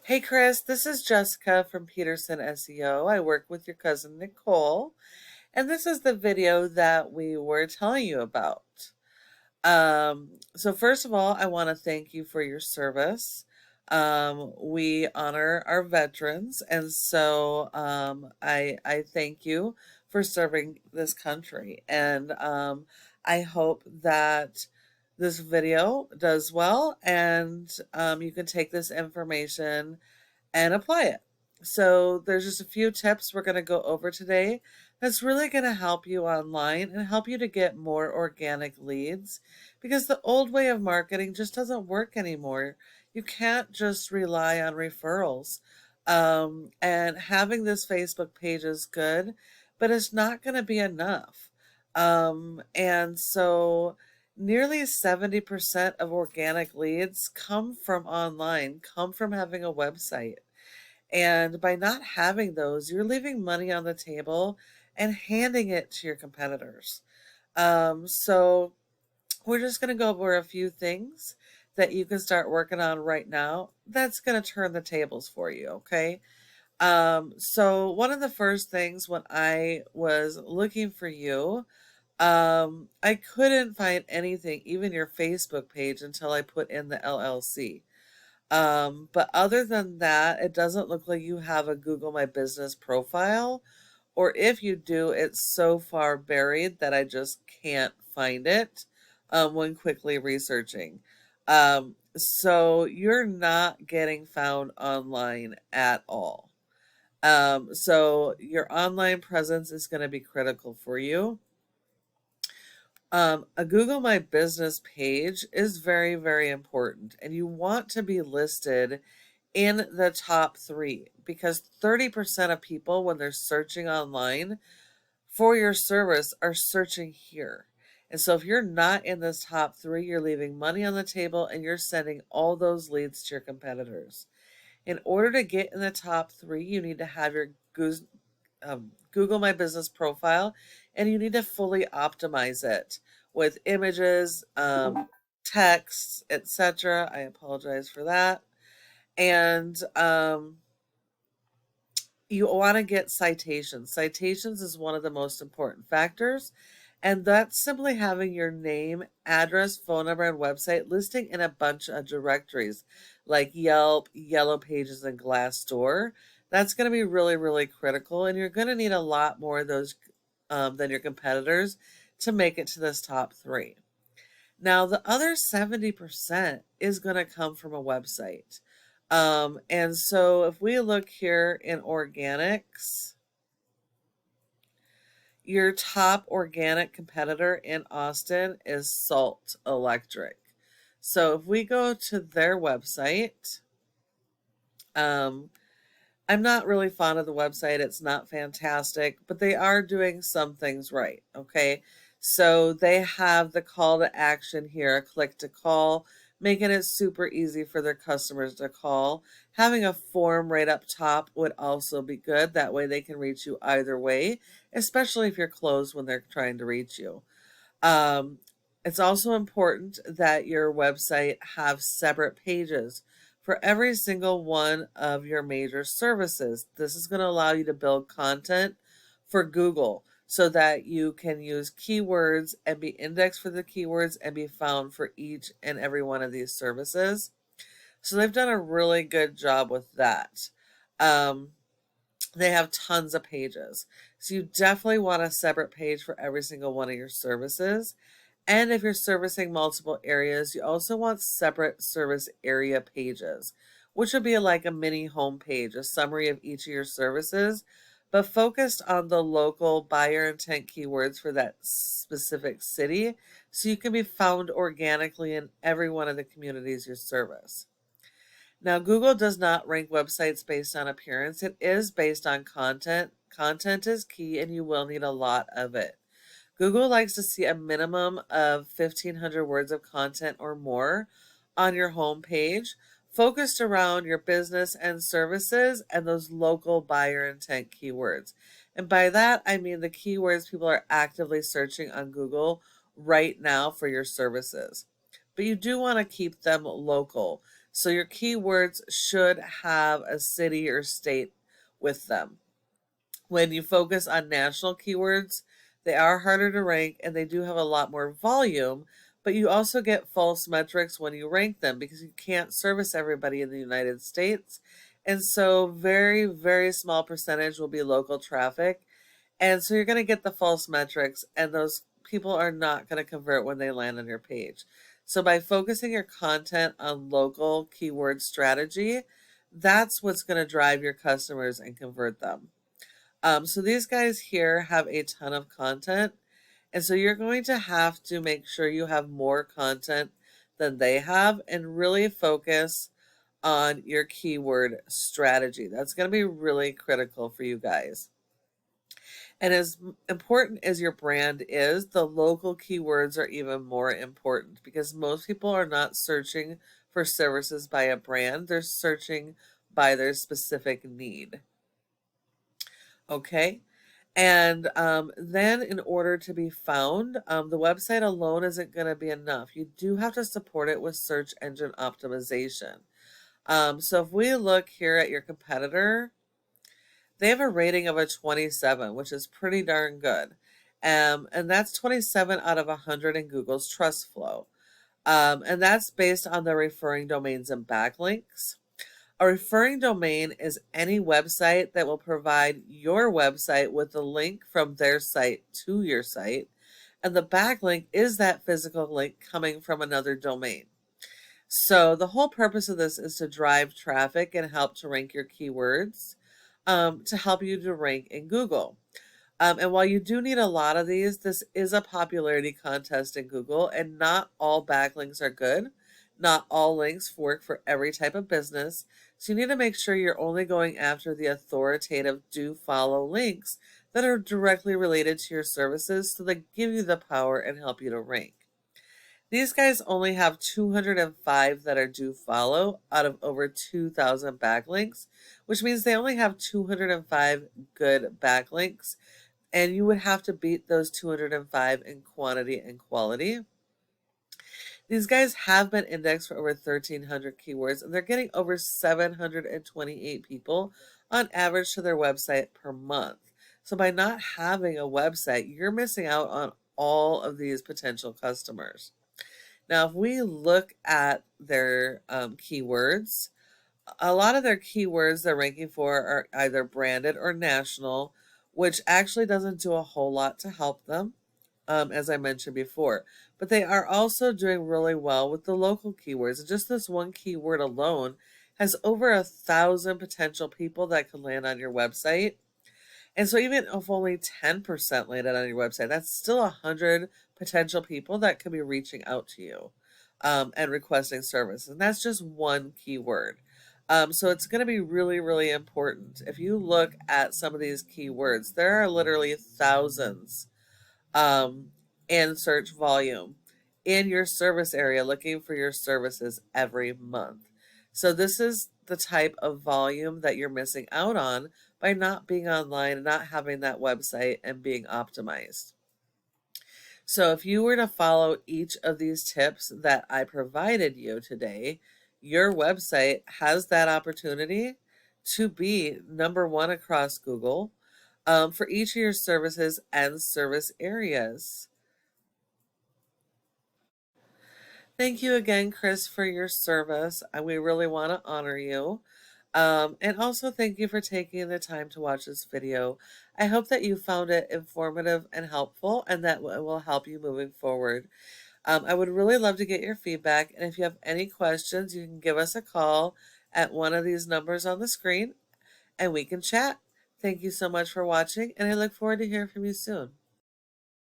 Hey Chris, this is Jessica from Peterson SEO. I work with your cousin Nicole, and this is the video that we were telling you about. So first of all, I want to thank you for your service. We honor our veterans, and so I thank you for serving this country, and I hope that this video does well, and you can take this information and apply it. So there's just a few tips we're going to go over today that's really going to help you online and help you to get more organic leads, because the old way of marketing just doesn't work anymore. You can't just rely on referrals. And having this Facebook page is good, but it's not going to be enough. And so nearly 70% of organic leads come from online, come from having a website. And by not having those, you're leaving money on the table and handing it to your competitors. So we're just going to go over a few things that you can start working on right now. That's going to turn the tables for you, okay? So one of the first things when I was looking for you, I couldn't find anything, even your Facebook page, until I put in the LLC. But other than that, it doesn't look like you have a Google My Business profile, or if you do, it's so far buried that I just can't find it when quickly researching. So you're not getting found online at all. So your online presence is going to be critical for you. A Google My Business page is very, very important, and you want to be listed in the top 3, because 30% of people, when they're searching online for your service, are searching here. And so if you're not in this top 3, you're leaving money on the table and you're sending all those leads to your competitors. In order to get in the top 3, you need to have your Google My Business profile, and you need to fully optimize it with images, text, etc. I apologize for that. And you want to get citations. Citations is one of the most important factors, and that's simply having your name, address, phone number, and website listing in a bunch of directories like Yelp, Yellow Pages, and Glassdoor. That's going to be really, really critical, and you're going to need a lot more of those than your competitors to make it to this top 3. Now, the other 70% is going to come from a website. And so if we look here in organics, your top organic competitor in Austin is Salt Electric. So if we go to their website, I'm not really fond of the website. It's not fantastic, but they are doing some things right, okay? So they have the call to action here, a click to call, making it super easy for their customers to call. Having a form right up top would also be good. That way they can reach you either way, especially if you're closed when they're trying to reach you. It's also important that your website have separate pages for every single one of your major services. This is going to allow you to build content for Google so that you can use keywords and be indexed for the keywords and be found for each and every one of these services. So they've done a really good job with that. They have tons of pages. So you definitely want a separate page for every single one of your services. And if you're servicing multiple areas, you also want separate service area pages, which would be like a mini home page, a summary of each of your services, but focused on the local buyer intent keywords for that specific city, so you can be found organically in every one of the communities you service. Now, Google does not rank websites based on appearance. It is based on content. Content is key, and you will need a lot of it. Google likes to see a minimum of 1,500 words of content or more on your home page, focused around your business and services and those local buyer intent keywords. And by that, I mean the keywords people are actively searching on Google right now for your services. But you do want to keep them local. So your keywords should have a city or state with them. When you focus on national keywords, they are harder to rank and they do have a lot more volume, but you also get false metrics when you rank them because you can't service everybody in the United States. And so very, very small percentage will be local traffic. And so you're going to get the false metrics, and those people are not going to convert when they land on your page. So by focusing your content on local keyword strategy, that's what's going to drive your customers and convert them. So these guys here have a ton of content. And so you're going to have to make sure you have more content than they have and really focus on your keyword strategy. That's going to be really critical for you guys. And as important as your brand is, the local keywords are even more important because most people are not searching for services by a brand. They're searching by their specific need. Okay. And then in order to be found, the website alone isn't going to be enough. You do have to support it with search engine optimization. So if we look here at your competitor, they have a rating of a 27, which is pretty darn good. And that's 27 out of 100 in Google's Trust Flow. And that's based on the referring domains and backlinks. A referring domain is any website that will provide your website with a link from their site to your site. And the backlink is that physical link coming from another domain. So the whole purpose of this is to drive traffic and help to rank your keywords, to help you to rank in Google. And while you do need a lot of these, this is a popularity contest in Google, and not all backlinks are good. Not all links work for every type of business. So you need to make sure you're only going after the authoritative do follow links that are directly related to your services so they give you the power and help you to rank. These guys only have 205 that are do follow out of over 2,000 backlinks, which means they only have 205 good backlinks, and you would have to beat those 205 in quantity and quality. These guys have been indexed for over 1,300 keywords, and they're getting over 728 people on average to their website per month. So by not having a website, you're missing out on all of these potential customers. Now, if we look at their keywords, a lot of their keywords they're ranking for are either branded or national, which actually doesn't do a whole lot to help them, as I mentioned before. But they are also doing really well with the local keywords. And just this one keyword alone has over 1,000 potential people that could land on your website. And so even if only 10% landed on your website, that's still 100 potential people that could be reaching out to you and requesting service. And that's just one keyword. So it's going to be really, really important. If you look at some of these keywords, there are literally thousands in search volume in your service area looking for your services every month. So this is the type of volume that you're missing out on by not being online and not having that website and being optimized. So if you were to follow each of these tips that I provided you today, your website has that opportunity to be number one across Google for each of your services and service areas. Thank you again, Chris, for your service. We really want to honor you. And also thank you for taking the time to watch this video. I hope that you found it informative and helpful and that it will help you moving forward. I would really love to get your feedback. And if you have any questions, you can give us a call at one of these numbers on the screen and we can chat. Thank you so much for watching, and I look forward to hearing from you soon.